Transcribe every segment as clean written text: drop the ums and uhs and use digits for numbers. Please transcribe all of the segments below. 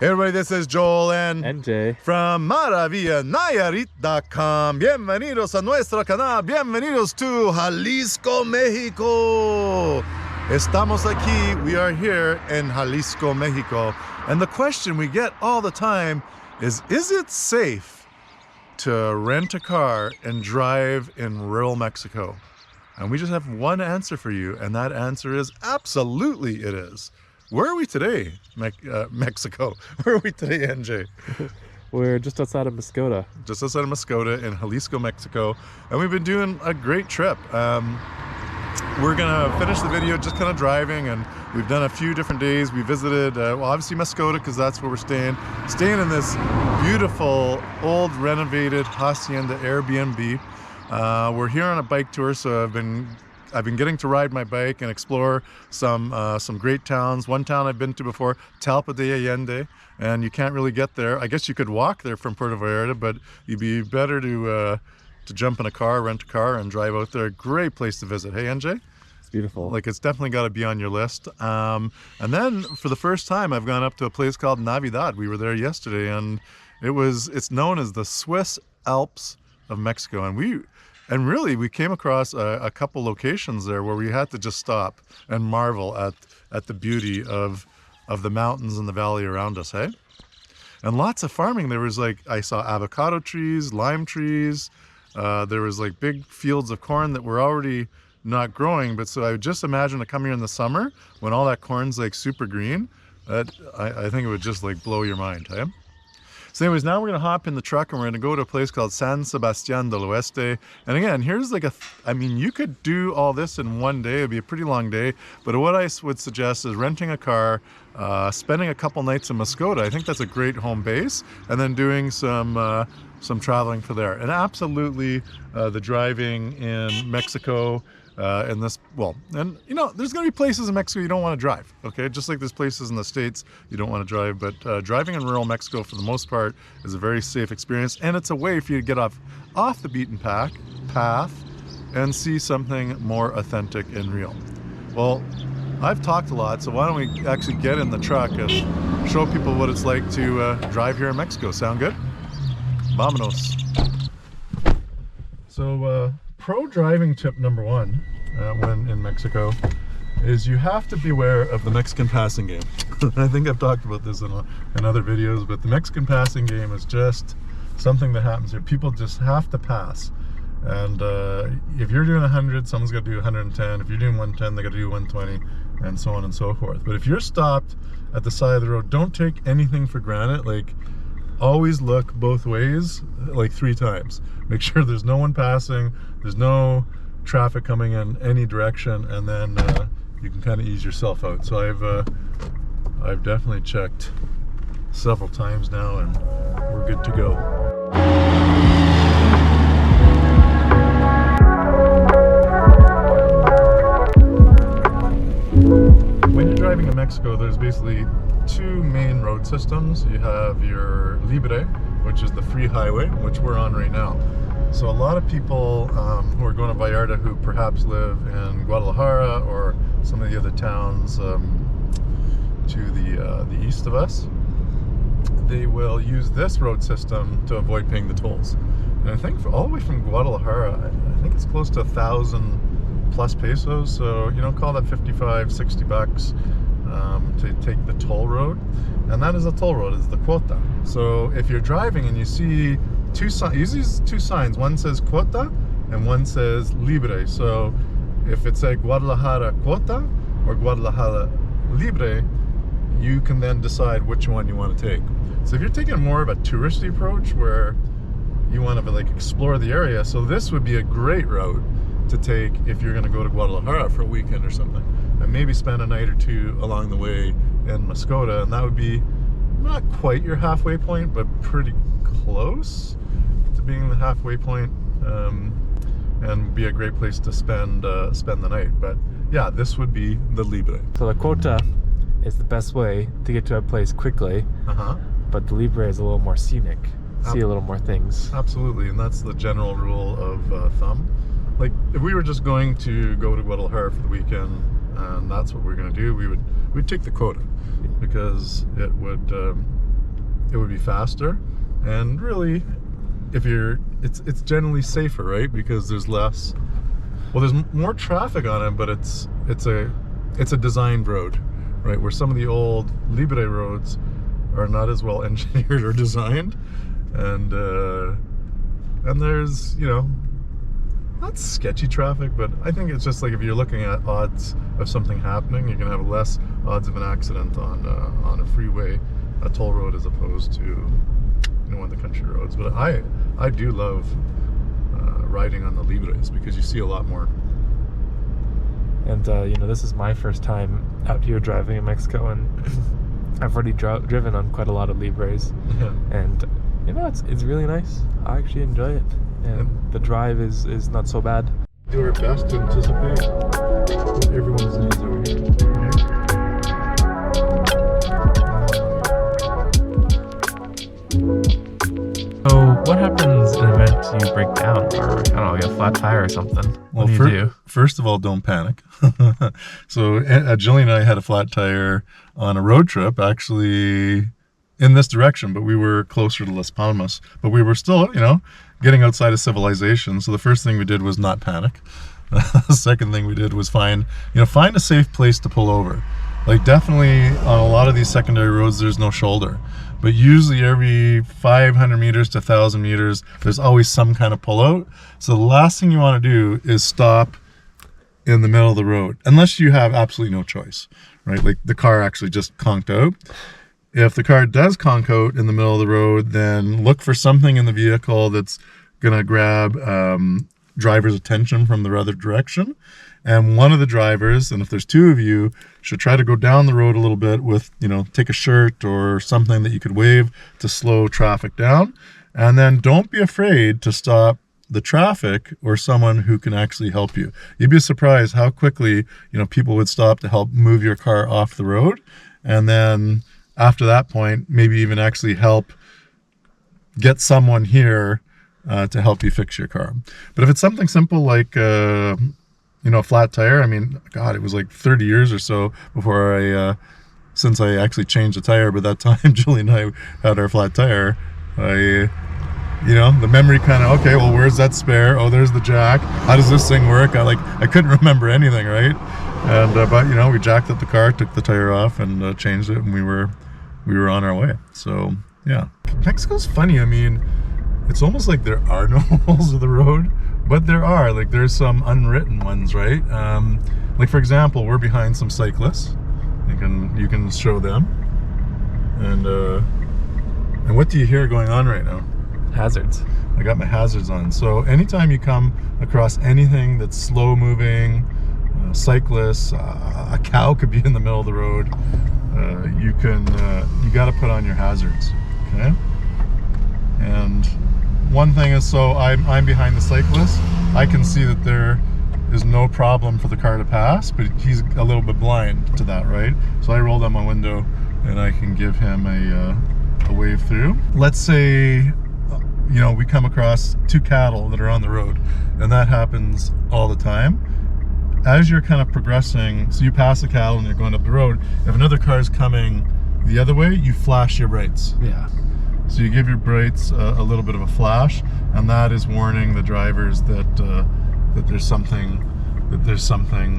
Hey everybody, this is Joel and Jay from maravillanayarit.com. Bienvenidos a nuestro canal. Bienvenidos to Jalisco, Mexico. Estamos aquí. We are here in Jalisco, Mexico. And the question we get all the time is it safe to rent a car and drive in rural Mexico? And we just have one answer for you, and that answer is absolutely it is. Where are we today, Mexico? Where are we today, NJ? We're just outside of Mascota. Just outside of Mascota in Jalisco, Mexico. And we've been doing a great trip. We're gonna finish the video just kind of driving, and we've done a few different days. We visited, well, obviously Mascota, because that's where we're staying. Staying in this beautiful, old, renovated hacienda Airbnb. We're here on a bike tour, so I've been getting to ride my bike and explore some great towns. One town I've been to before, Talpa de Allende, and you can't really get there. I guess you could walk there from Puerto Vallarta, but you'd be better to jump in a car, rent a car, and drive out there. Great place to visit. Hey, NJ? It's beautiful. Like, it's definitely got to be on your list. And then for the first time, I've gone up to a place called Navidad. We were there yesterday, and it's known as the Swiss Alps of Mexico, and really, we came across a couple locations there where we had to just stop and marvel at the beauty of the mountains and the valley around us, hey? And lots of farming. There was I saw avocado trees, lime trees. There was big fields of corn that were already not growing. But so I would just imagine to come here in the summer when all that corn's super green. I think it would just blow your mind, hey? So anyways, now we're going to hop in the truck and we're going to go to a place called San Sebastián del Oeste. And again, here's I mean, you could do all this in one day. It'd be a pretty long day. But what I would suggest is renting a car, spending a couple nights in Mascota. I think that's a great home base. And then doing some traveling for there. And absolutely the driving in Mexico, and there's going to be places in Mexico you don't want to drive, okay? Just like there's places in the States you don't want to drive, but driving in rural Mexico for the most part is a very safe experience, and it's a way for you to get off the beaten path and see something more authentic and real. Well, I've talked a lot, so why don't we actually get in the truck and show people what it's like to drive here in Mexico. Sound good? Vámonos. So, pro driving tip number one when in Mexico is you have to beware of the Mexican passing game. I think I've talked about this in other videos, but the Mexican passing game is just something that happens here. People just have to pass. And if you're doing 100, someone's got to do 110. If you're doing 110, they got to do 120, and so on and so forth. But if you're stopped at the side of the road, don't take anything for granted. Always look both ways 3 times. Make sure there's no one passing, there's no traffic coming in any direction, and then you can kind of ease yourself out. So I've definitely checked several times now, and we're good to go. When you're driving in Mexico, there's basically 2 main road systems. You have your Libre, which is the free highway, which we're on right now. So a lot of people who are going to Vallarta, who perhaps live in Guadalajara or some of the other towns to the east of us, they will use this road system to avoid paying the tolls. And I think all the way from Guadalajara, I think it's close to 1,000 plus pesos. So call that 55, 60 bucks. To take the toll road, and that is a toll road, it's the quota. So if you're driving and you see 2 signs, use these 2 signs, one says quota and one says libre. So if it's a Guadalajara quota or Guadalajara libre, you can then decide which one you want to take. So if you're taking more of a touristy approach where you want to explore the area, so this would be a great route to take if you're going to go to Guadalajara for a weekend or something, and maybe spend a night or 2 along the way in Mascota, and that would be not quite your halfway point, but pretty close to being the halfway point, and be a great place to spend the night. But yeah, this would be the Libre. So the quota is the best way to get to a place quickly, but the Libre is a little more scenic. See a little more things. Absolutely, and that's the general rule of thumb. If we were just going to go to Guadalajara for the weekend, and that's what we're going to do, we'd take the quota, because it would it would be faster, and really, if you're, it's generally safer, right? Because there's less, well, there's more traffic on it, but it's a designed road, right? Where some of the old Libre roads are not as well engineered or designed, and there's, you know, not sketchy traffic, but I think it's just like if you're looking at odds of something happening, you're gonna have less odds of an accident on a freeway, a toll road, as opposed to, you know, one of the country roads. But I do love riding on the Libres because you see a lot more. And you know, this is my first time out here driving in Mexico, and I've already driven on quite a lot of Libres, Yeah. and you know, it's really nice. I actually enjoy it, and the drive is not so bad. Do our best to anticipate what everyone's needs are here. So what happens in the event you break down, or I don't know, get a flat tire or something? What do you do? First of all, don't panic. So Jillian and I had a flat tire on a road trip, actually in this direction, but we were closer to Las Palmas, but we were still, you know, getting outside of civilization. So the first thing we did was not panic. The second thing we did was find a safe place to pull over. Like, definitely on a lot of these secondary roads, there's no shoulder, but usually every 500 meters to 1,000 meters, there's always some kind of pullout. So the last thing you want to do is stop in the middle of the road, unless you have absolutely no choice, right? Like the car actually just conked out. If the car does conk out in the middle of the road, then look for something in the vehicle that's gonna grab driver's attention from the other direction. And one of the drivers, and if there's two of you, should try to go down the road a little bit with, you know, take a shirt or something that you could wave to slow traffic down. And then don't be afraid to stop the traffic or someone who can actually help you. You'd be surprised how quickly, you know, people would stop to help move your car off the road. And then after that point, maybe even actually help get someone here to help you fix your car. But if it's something simple like, you know, a flat tire, I mean, God, it was like 30 years or so before since I actually changed the tire. But that time, Julie and I had our flat tire, you know, the memory kind of, okay, well, where's that spare? Oh, there's the jack. How does this thing work? I couldn't remember anything, right? And but you know, we jacked up the car, took the tire off, and changed it, and we were on our way. So yeah, Mexico's funny. I mean, it's almost like there are no rules of the road, but there are. Like, there's some unwritten ones, right? Like, for example, we're behind some cyclists. You can show them. And what do you hear going on right now? Hazards. I got my hazards on. So anytime you come across anything that's slow moving, cyclists, a cow could be in the middle of the road, you got to put on your hazards, okay? And one thing is, so I'm behind the cyclist. I can see that there is no problem for the car to pass, but he's a little bit blind to that, right? So I roll down my window and I can give him a wave through. Let's say, you know, we come across two cattle that are on the road, and that happens all the time. As you're kind of progressing, so you pass the cattle and you're going up the road, if another car is coming the other way, you flash your brights. Yeah. So you give your brights a little bit of a flash, and that is warning the drivers that there's something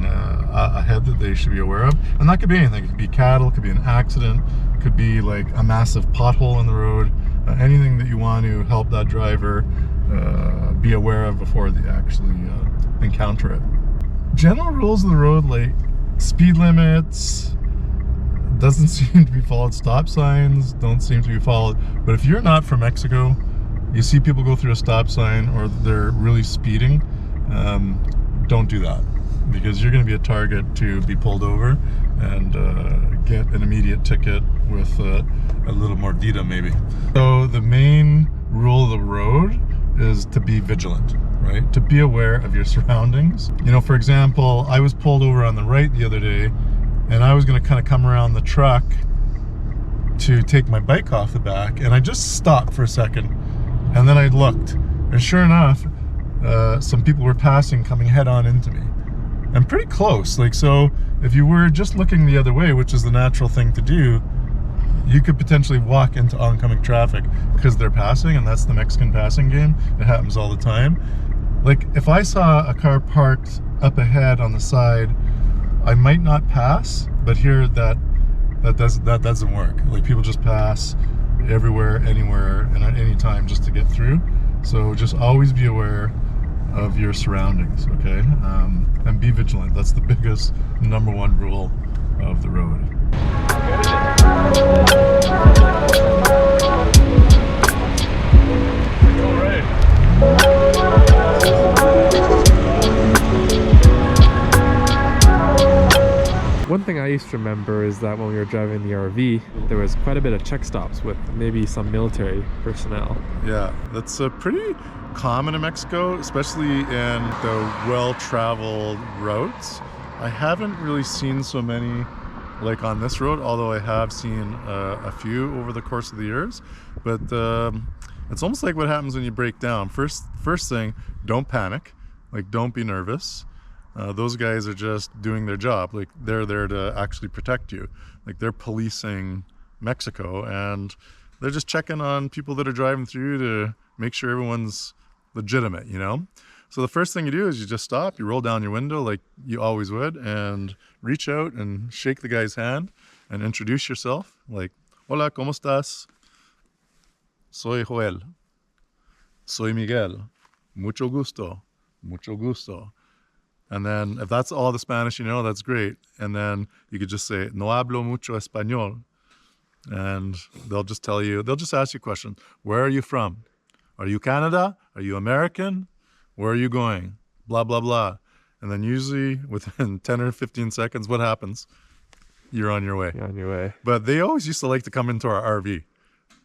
ahead that they should be aware of. And that could be anything. It could be cattle, it could be an accident, it could be like a massive pothole in the road, anything that you want to help that driver be aware of before they actually encounter it. General rules of the road, like speed limits, doesn't seem to be followed. Stop signs don't seem to be followed. But if you're not from Mexico, you see people go through a stop sign or they're really speeding, don't do that, because you're going to be a target to be pulled over and get an immediate ticket with a little mordida maybe. So the main rule of the road is to be vigilant, right? To be aware of your surroundings. You know, for example, I was pulled over on the right the other day, and I was going to kind of come around the truck to take my bike off the back, and I just stopped for a second, and then I looked, and sure enough, some people were passing, coming head on into me, and pretty close. Like, so if you were just looking the other way, which is the natural thing to do, you could potentially walk into oncoming traffic because they're passing, and that's the Mexican passing game. It happens all the time. Like, if I saw a car parked up ahead on the side, I might not pass, but here that doesn't work. Like, people just pass everywhere, anywhere, and at any time just to get through. So just always be aware of your surroundings, okay? And be vigilant. That's the biggest, #1 rule of the road. All right. One thing I used to remember is that when we were driving the RV, there was quite a bit of check stops with maybe some military personnel. Yeah, that's pretty common in Mexico, especially in the well-traveled roads. I haven't really seen so many like on this road, although I have seen a few over the course of the years. But it's almost like what happens when you break down. First thing, don't panic. Like, don't be nervous. Those guys are just doing their job. Like, they're there to actually protect you. Like, they're policing Mexico, and they're just checking on people that are driving through to make sure everyone's legitimate, you know? So the first thing you do is you just stop, you roll down your window like you always would, and reach out and shake the guy's hand and introduce yourself. Like, hola, ¿cómo estás? Soy Joel. Soy Miguel. Mucho gusto. Mucho gusto. And then if that's all the Spanish you know, that's great. And then you could just say, no hablo mucho español. And they'll just ask you a question. Where are you from? Are you Canada? Are you American? Where are you going? Blah, blah, blah. And then usually within 10 or 15 seconds, what happens? You're on your way. You're on your way. But they always used to like to come into our RV.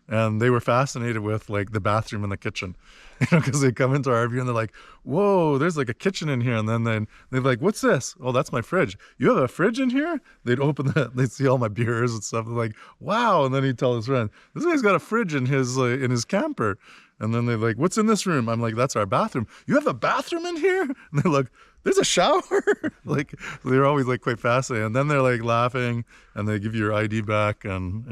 And they were fascinated with like the bathroom and the kitchen, you know, because they come into our RV and they're like, whoa, there's like a kitchen in here. And then they're like, what's this? Oh, that's my fridge. You have a fridge in here? They'd open that, they'd see all my beers and stuff. They're like, wow. And then he'd tell his friend, this guy's got a fridge in his camper. And then they're like, what's in this room? I'm like, that's our bathroom. You have a bathroom in here? And they're like, there's a shower? Like, they're always like quite fascinated. And then they're like laughing and they give you your ID back and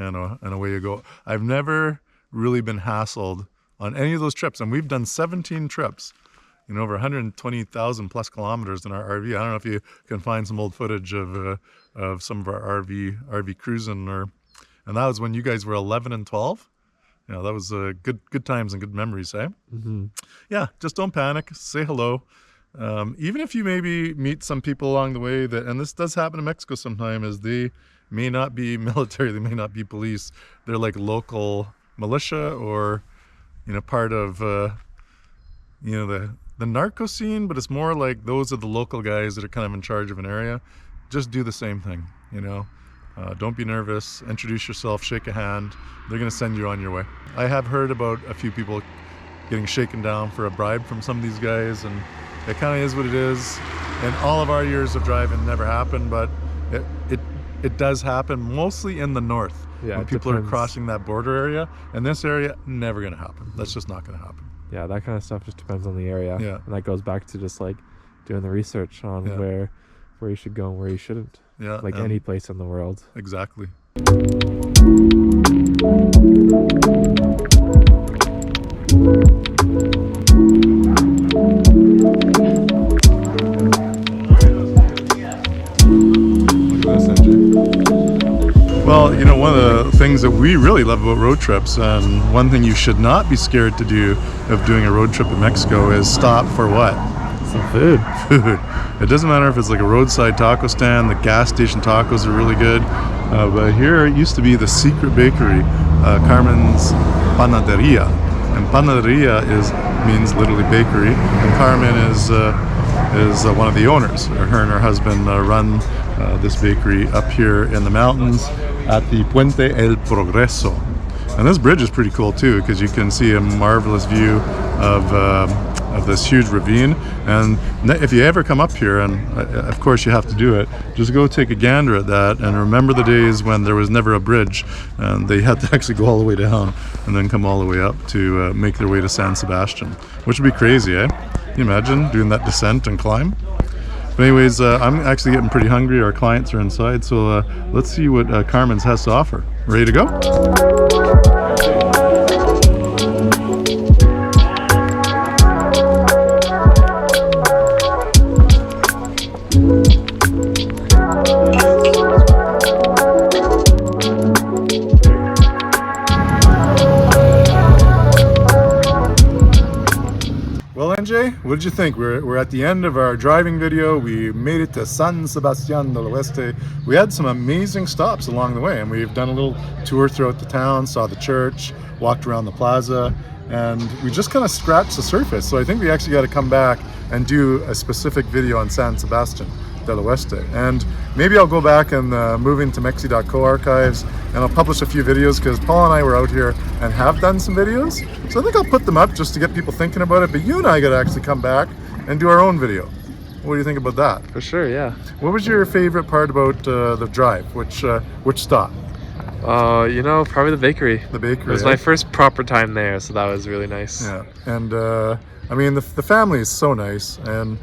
away you go. I've never really been hassled on any of those trips. And we've done 17 trips, you know, over 120,000 plus kilometers in our RV. I don't know if you can find some old footage of some of our RV cruising, and that was when you guys were 11 and 12. You know, that was good times and good memories, eh? Mm-hmm. Yeah, just don't panic. Say hello. Even if you maybe meet some people along the way and this does happen in Mexico sometimes, is they may not be military, they may not be police. They're like local militia or, you know, part of, you know, the narco scene, but it's more like those are the local guys that are kind of in charge of an area. Just do the same thing, you know. Don't be nervous. Introduce yourself, shake a hand. They're going to send you on your way. I have heard about a few people getting shaken down for a bribe from some of these guys, and it kind of is what it is. In all of our years of driving, never happened, but it does happen mostly in the north. Yeah, when people are crossing that border area. In this area, never going to happen. That's just not going to happen. Yeah, that kind of stuff just depends on the area. Yeah. And that goes back to just like doing the research on where you should go and where you shouldn't. Yeah. Like any place in the world. Exactly. Well, you know, one of the things that we really love about road trips, and one thing you should not be scared to do of doing a road trip in Mexico, is stop for what? Some food. Food. It doesn't matter if it's like a roadside taco stand, the gas station tacos are really good. But here it used to be the secret bakery, Carmen's Panaderia. And Panaderia means literally bakery. And Carmen is one of the owners. Her and her husband run this bakery up here in the mountains at the Puente El Progreso. And this bridge is pretty cool too, because you can see a marvelous view of this huge ravine. And if you ever come up here, and of course you have to do it, just go take a gander at that and remember the days when there was never a bridge and they had to actually go all the way down and then come all the way up to make their way to San Sebastian, which would be crazy, eh? Can you imagine doing that descent and climb? But anyways, I'm actually getting pretty hungry. Our clients are inside, so let's see what Carmen's has to offer. Ready to go? Well, NJ, what did you think? We're at the end of our driving video. We made it to San Sebastián del Oeste. We had some amazing stops along the way, and we've done a little tour throughout the town, saw the church, walked around the plaza, and we just kind of scratched the surface. So I think we actually got to come back and do a specific video on San Sebastián del Oeste. And maybe I'll go back and move into Mexi.co archives, and I'll publish a few videos, because Paul and I were out here and have done some videos. So I think I'll put them up just to get people thinking about it. But you and I got to actually come back and do our own video. What do you think about that? For sure, yeah. What was your favorite part about the drive? Which stop? You know, probably the bakery. The bakery. It was my first proper time there, so that was really nice. Yeah, and I mean, the family is so nice, and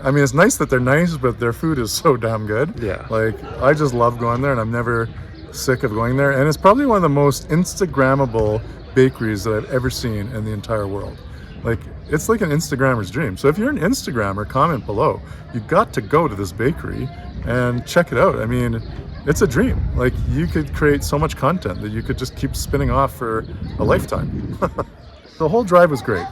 I mean, it's nice that they're nice, but their food is so damn good. Yeah. Like, I just love going there, and I'm never sick of going there. And it's probably one of the most Instagrammable bakeries that I've ever seen in the entire world. Like, it's like an Instagrammer's dream. So if you're an Instagrammer, comment below. You've got to go to this bakery and check it out. I mean, it's a dream. Like, you could create so much content that you could just keep spinning off for a lifetime. The whole drive was great.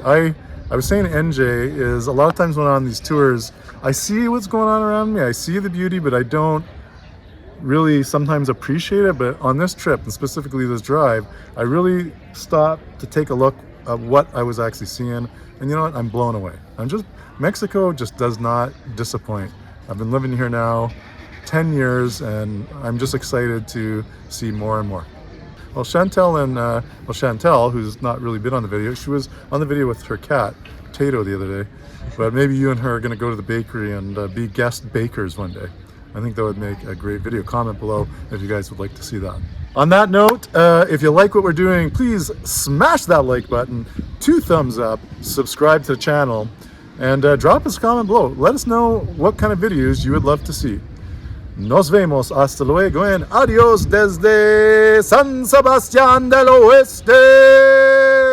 I was saying to NJ is, a lot of times when I'm on these tours, I see what's going on around me. I see the beauty, but I don't really sometimes appreciate it. But on this trip, and specifically this drive, I really stopped to take a look at what I was actually seeing. And you know what? I'm blown away. Mexico just does not disappoint. I've been living here now 10 years, and I'm just excited to see more and more. Well, Chantel, who's not really been on the video, she was on the video with her cat, Tato, the other day. But maybe you and her are going to go to the bakery and be guest bakers one day. I think that would make a great video. Comment below if you guys would like to see that. On that note, if you like what we're doing, please smash that like button, 2 thumbs up, subscribe to the channel, and drop us a comment below. Let us know what kind of videos you would love to see. Nos vemos, hasta luego, and adiós desde San Sebastián del Oeste.